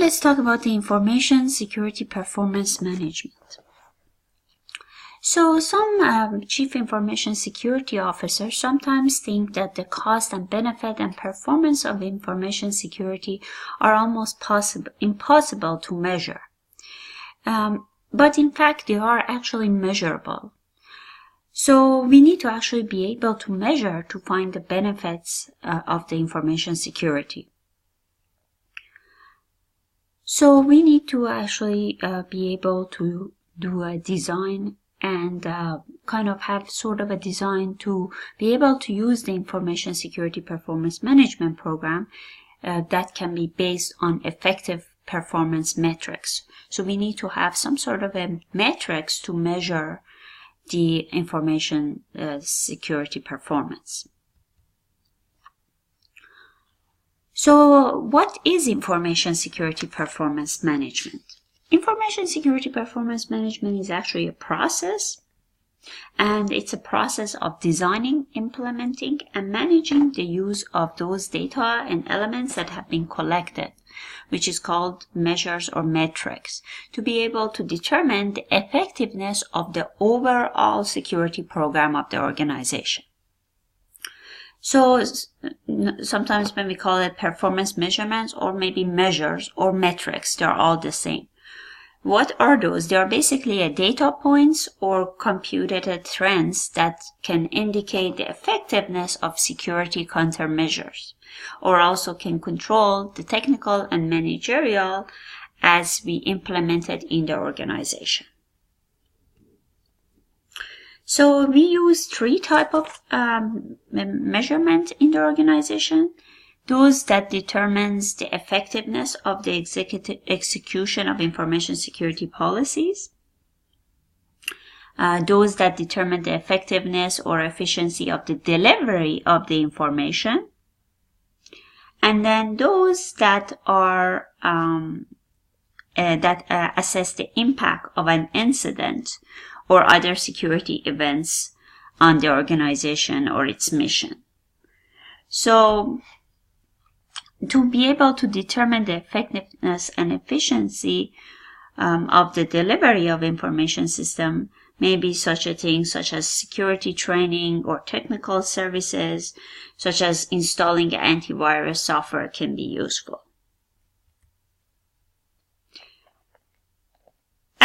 let's talk about the information security performance management. So some chief information security officers sometimes think that the cost and benefit and performance of information security are almost impossible to measure. But in fact, they are actually measurable. So we need to actually be able to measure to find the benefits of the information security. So we need to actually be able to do a design and kind of have sort of a design to be able to use the information security performance management program that can be based on effective performance metrics. So we need to have some sort of a metrics to measure the information security performance. So what is information security performance management? Information security performance management is actually a process, and it's a process of designing, implementing, and managing the use of those data and elements that have been collected, which is called measures or metrics, to be able to determine the effectiveness of the overall security program of the organization. So sometimes when we call it performance measurements or maybe measures or metrics, they're all the same. What are those? They are basically data points or computed trends that can indicate the effectiveness of security countermeasures, or also can control the technical and managerial as we implement it in the organization. So we use three types of measurement in the organization. Those that determines the effectiveness of the execution of information security policies. Those that determine the effectiveness or efficiency of the delivery of the information. And then those that are assess the impact of an incident or other security events on the organization or its mission. So to be able to determine the effectiveness and efficiency of the delivery of information system may be such a thing such as security training or technical services, such as installing antivirus software can be useful.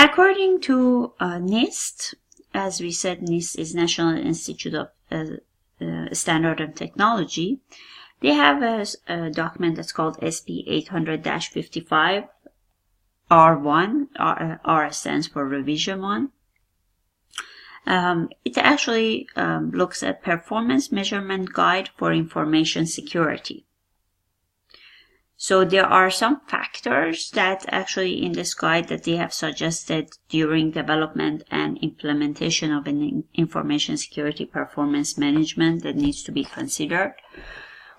According to NIST, as we said, NIST is National Institute of Standard and Technology. They have a document that's called SP 800-55 R1. R stands for Revision 1. It actually looks at performance measurement guide for information security. So there are some factors that actually in this guide that they have suggested during development and implementation of an information security performance management that needs to be considered.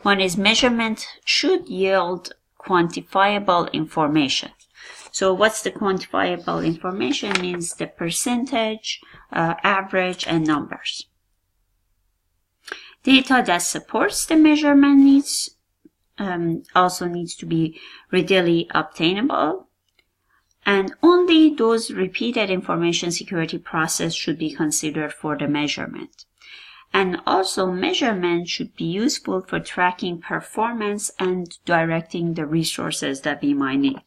One is measurement should yield quantifiable information. So what's the quantifiable information? Means the percentage, average, and numbers. Data that supports the measurement needs also needs to be readily obtainable. And only those repeated information security process should be considered for the measurement. And also measurement should be useful for tracking performance and directing the resources that we might need.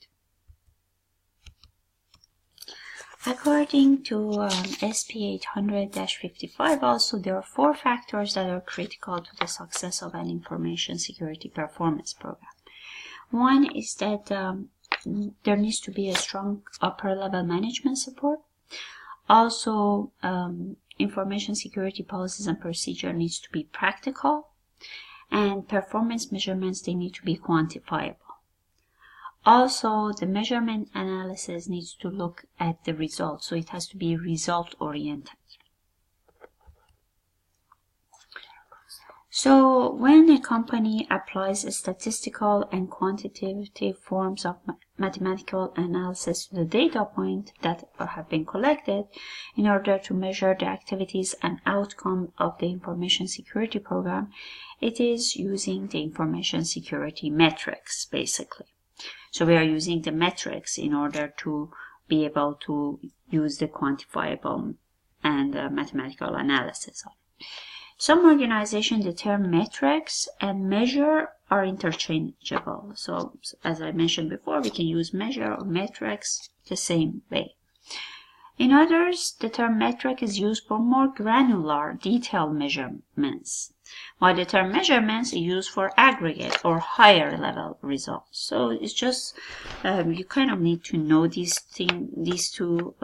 According to SP 800-55 also, there are 4 factors that are critical to the success of an information security performance program. One is that there needs to be a strong upper level management support. Also, information security policies and procedure needs to be practical, and performance measurements, they need to be quantifiable. Also, the measurement analysis needs to look at the results, so it has to be result oriented. So when a company applies statistical and quantitative forms of mathematical analysis to the data point that have been collected in order to measure the activities and outcome of the information security program, it is using the information security metrics basically. So we are using the metrics in order to be able to use the quantifiable and mathematical analysis. Some organizations, the term metrics and measure are interchangeable. So as I mentioned before, we can use measure or metrics the same way. In others, the term metric is used for more granular, detailed measurements, while the term measurements is used for aggregate or higher level results. So it's just you kind of need to know these two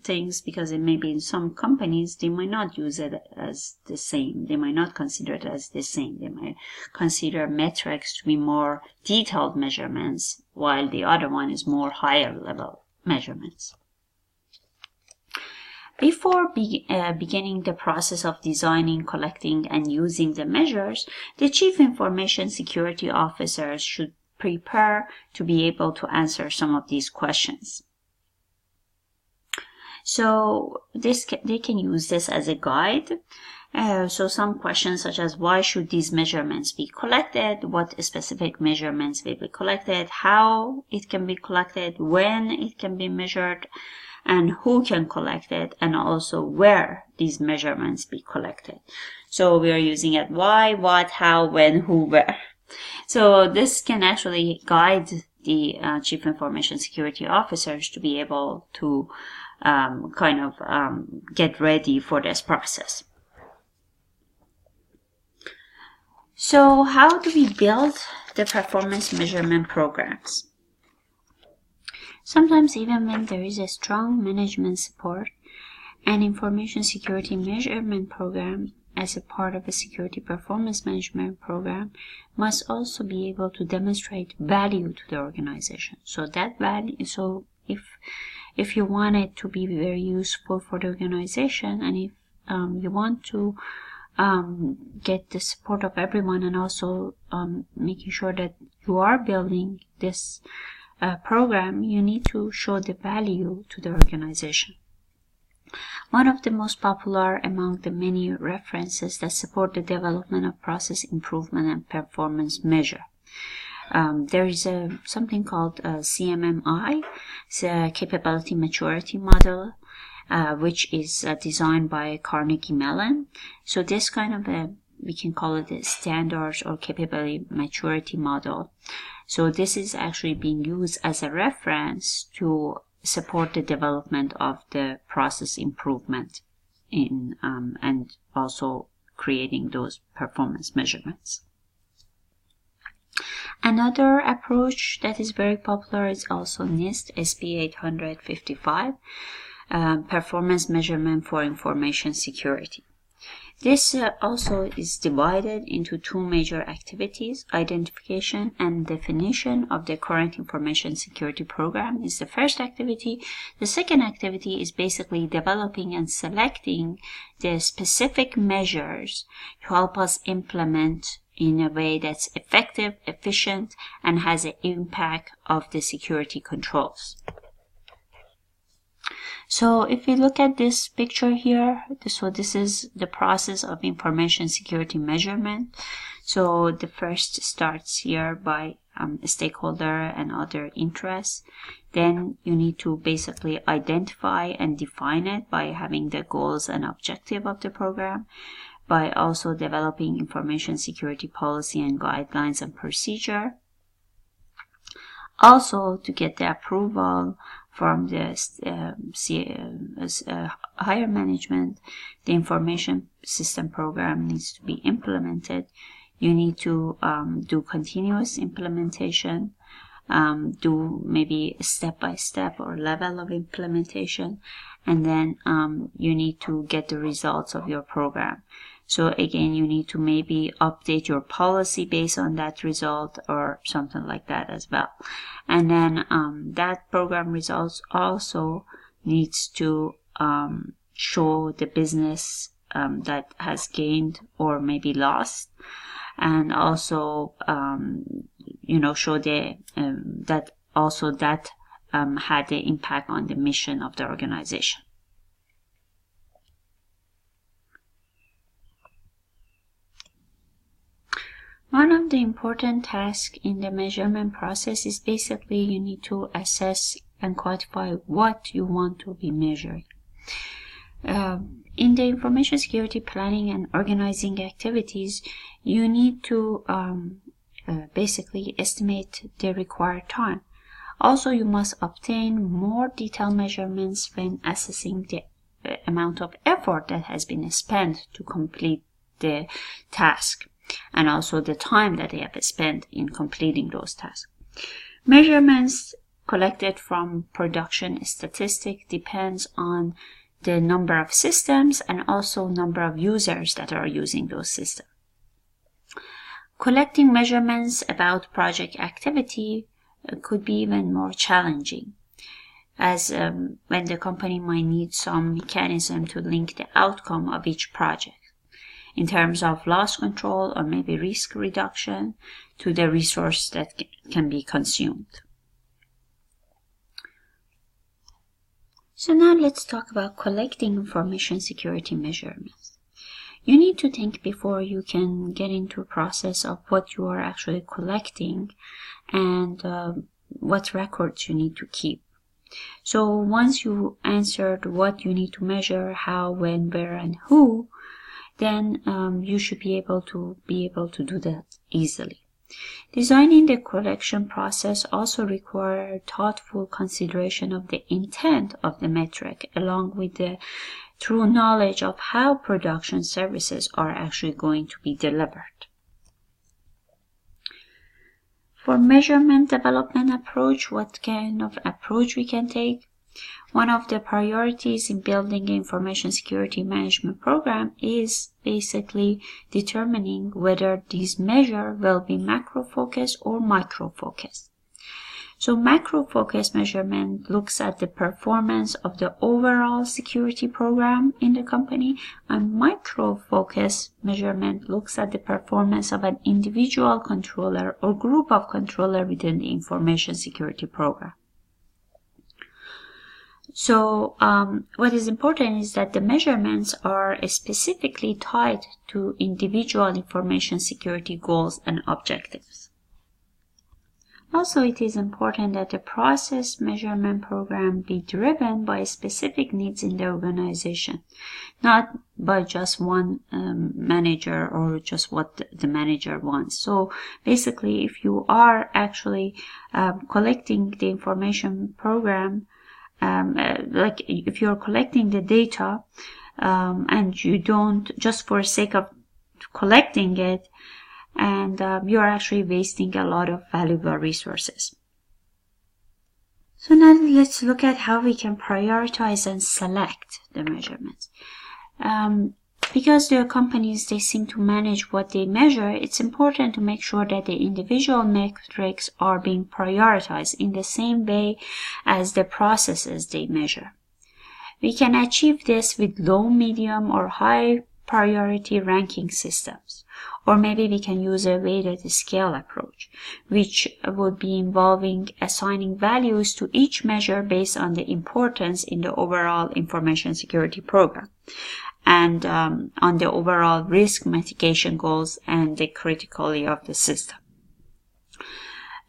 things, because it may be in some companies they might not use it as the same. They might not consider it as the same. They might consider metrics to be more detailed measurements, while the other one is more higher level measurements. Before beginning the process of designing, collecting, and using the measures, the Chief Information Security Officers should prepare to be able to answer some of these questions. So they can use this as a guide. So some questions such as why should these measurements be collected, what specific measurements will be collected, how it can be collected, when it can be measured, and who can collect it, and also where these measurements be collected. So we are using it why, what, how, when, who, where. So this can actually guide the Chief Information Security Officers to be able to get ready for this process. So how do we build the performance measurement programs? Sometimes even when there is a strong management support, an information security measurement program as a part of a security performance management program must also be able to demonstrate value to the organization. So that value, so if you want it to be very useful for the organization, and if you want to get the support of everyone, and also making sure that you are building this program, you need to show the value to the organization. One of the most popular among the many references that support the development of process improvement and performance measure. There is something called CMMI, it's a Capability Maturity Model, which is designed by Carnegie Mellon. So this kind of we can call it a standards or capability maturity model. So this is actually being used as a reference to support the development of the process improvement in and also creating those performance measurements. Another approach that is very popular is also NIST SP 855, Performance Measurement for Information Security. This also is divided into two major activities. Identification and definition of the current information security program is the first activity. The second activity is basically developing and selecting the specific measures to help us implement in a way that's effective, efficient, and has an impact of the security controls. So if we look at this picture here, so this is the process of information security measurement. So the first starts here by stakeholder and other interests. Then you need to basically identify and define it by having the goals and objective of the program, by also developing information security policy and guidelines and procedure. Also, to get the approval from the higher management, the information system program needs to be implemented. You need to do continuous implementation, do maybe step by step or level of implementation, and then you need to get the results of your program. So again, you need to maybe update your policy based on that result or something like that as well. And then that program results also needs to show the business that has gained or maybe lost, and also show the that also that had the impact on the mission of the organization. One of the important tasks in the measurement process is basically you need to assess and quantify what you want to be measuring. In the information security planning and organizing activities, you need to basically estimate the required time. Also, you must obtain more detailed measurements when assessing the amount of effort that has been spent to complete the task, and also the time that they have spent in completing those tasks. Measurements collected from production statistics depends on the number of systems and also number of users that are using those systems. Collecting measurements about project activity could be even more challenging, as when the company might need some mechanism to link the outcome of each project in terms of loss control or maybe risk reduction to the resource that can be consumed. So now let's talk about collecting information security measurements. You need to think before you can get into a process of what you are actually collecting and what records you need to keep. So once you answered what you need to measure, how, when, where, and who, then you should be able to do that easily. Designing the collection process also requires thoughtful consideration of the intent of the metric, along with the true knowledge of how production services are actually going to be delivered. For measurement development approach, what kind of approach we can take? One of the priorities in building an information security management program is basically determining whether these measures will be macro-focused or micro-focused. So macro-focused measurement looks at the performance of the overall security program in the company, and micro-focused measurement looks at the performance of an individual controller or group of controllers within the information security program. So what is important is that the measurements are specifically tied to individual information security goals and objectives. Also, it is important that the process measurement program be driven by specific needs in the organization, not by just one manager or just what the manager wants. So basically, if you are actually collecting the information program, like if you're collecting the data and you don't just for sake of collecting it, and you're actually wasting a lot of valuable resources. So now let's look at how we can prioritize and select the measurements. Because the companies, they seem to manage what they measure, it's important to make sure that the individual metrics are being prioritized in the same way as the processes they measure. We can achieve this with low, medium, or high priority ranking systems. Or maybe we can use a weighted scale approach, which would be involving assigning values to each measure based on the importance in the overall information security program, and on the overall risk mitigation goals and the criticality of the system.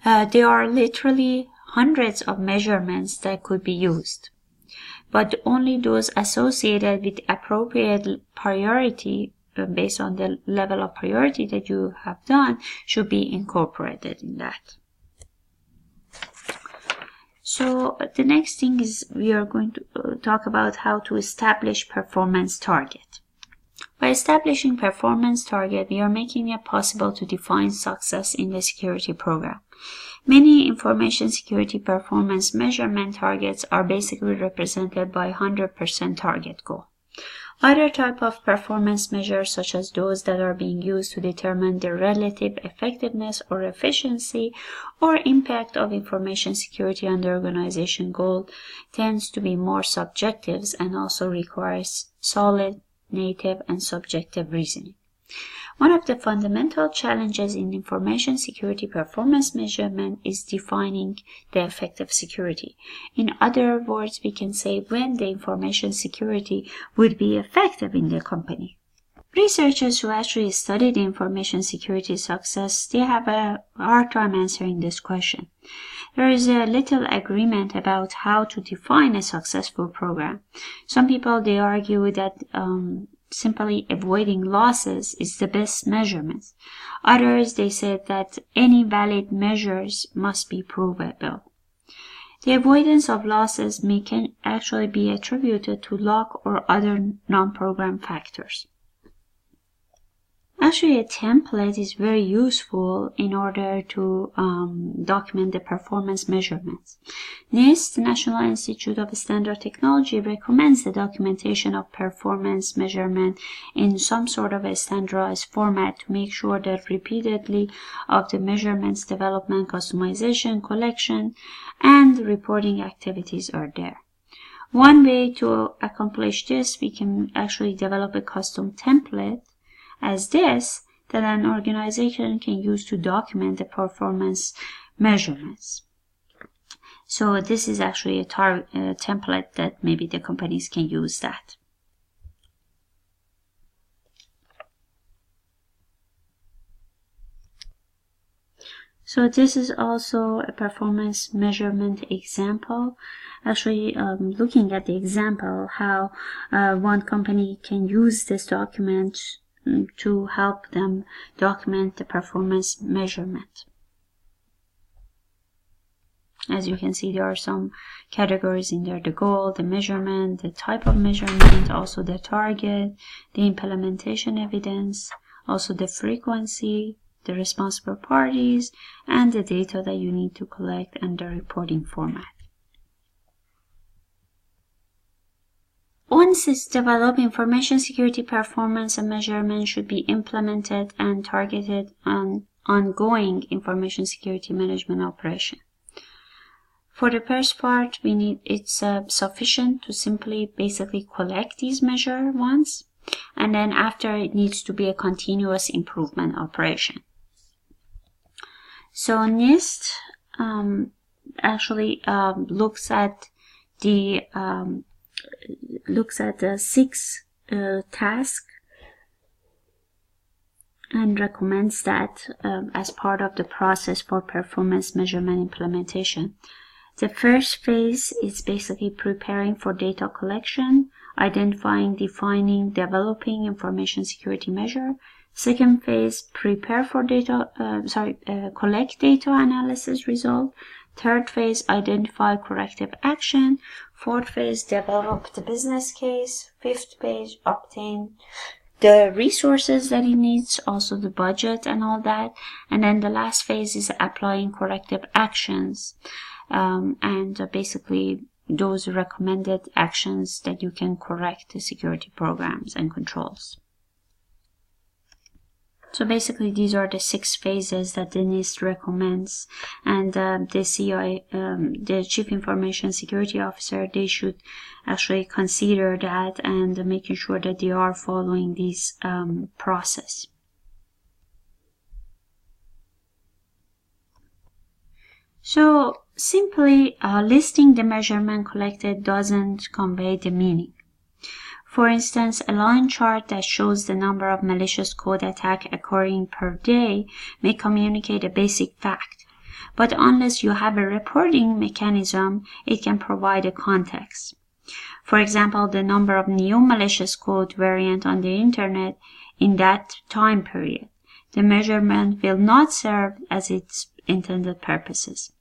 There are literally hundreds of measurements that could be used, but only those associated with appropriate priority based on the level of priority that you have done should be incorporated in that. So the next thing is we are going to talk about how to establish performance target. By establishing performance target, we are making it possible to define success in the security program. Many information security performance measurement targets are basically represented by 100% target goal. Other type of performance measures, such as those that are being used to determine the relative effectiveness or efficiency or impact of information security on the organization goal, tends to be more subjective and also requires solid, native, and subjective reasoning. One of the fundamental challenges in information security performance measurement is defining the effective security. In other words, we can say when the information security would be effective in the company. Researchers who actually studied information security success, they have a hard time answering this question. There is a little agreement about how to define a successful program. Some people, they argue that simply avoiding losses is the best measurement. Others, they said that any valid measures must be provable. The avoidance of losses can actually be attributed to luck or other non-program factors. Actually, a template is very useful in order to document the performance measurements. NIST, the National Institute of Standard Technology, recommends the documentation of performance measurement in some sort of a standardized format to make sure that repeatedly of the measurements development, customization, collection, and reporting activities are there. One way to accomplish this, we can actually develop a custom template as this that an organization can use to document the performance measurements. So this is actually a template that maybe the companies can use that. So this is also a performance measurement example. Actually, looking at the example, how one company can use this document to help them document the performance measurement. As you can see, there are some categories in there: the goal, the measurement, the type of measurement, also the target, the implementation evidence, also the frequency, the responsible parties, and the data that you need to collect and the reporting format. Once it's developed, information security performance and measurement should be implemented and targeted on ongoing information security management operation. For the first part, it's sufficient to simply basically collect these measures once, and then after it needs to be a continuous improvement operation. So NIST actually looks at the 6 tasks and recommends that as part of the process for performance measurement implementation. The first phase is basically preparing for data collection, identifying, defining, developing information security measure. Second phase, prepare for collect data analysis result. Third phase, identify corrective action. Fourth phase, develop the business case. Fifth phase, obtain the resources that it needs, also the budget and all that. And then the last phase is applying corrective actions. And basically those recommended actions that you can correct the security programs and controls. So basically these are the 6 phases that the NIST recommends, and the CI, the Chief Information Security Officer, they should actually consider that and making sure that they are following this process. So simply listing the measurement collected doesn't convey the meaning. For instance, a line chart that shows the number of malicious code attacks occurring per day may communicate a basic fact, but unless you have a reporting mechanism, it can provide a context. For example, the number of new malicious code variants on the internet in that time period. The measurement will not serve as its intended purposes.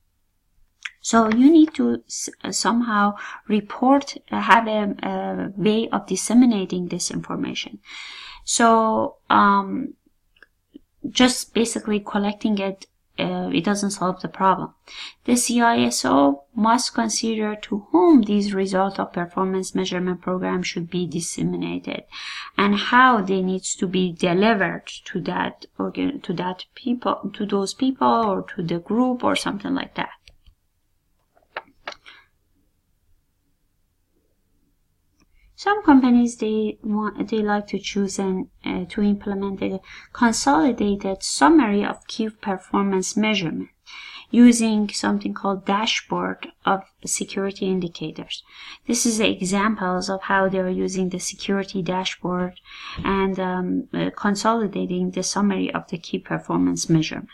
So you need to somehow report, have a way of disseminating this information. So just basically collecting it, it doesn't solve the problem. The CISO must consider to whom these results of performance measurement program should be disseminated and how they need to be delivered to that people, to those people, or to the group or something like that. Some companies, they like to choose to implement a consolidated summary of key performance measurement. using something called dashboard of security indicators. This is examples of how they are using the security dashboard and consolidating the summary of the key performance measurement.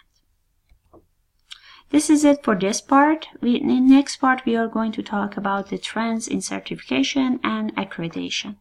This is it for this part. In the next part, we are going to talk about the trends in certification and accreditation.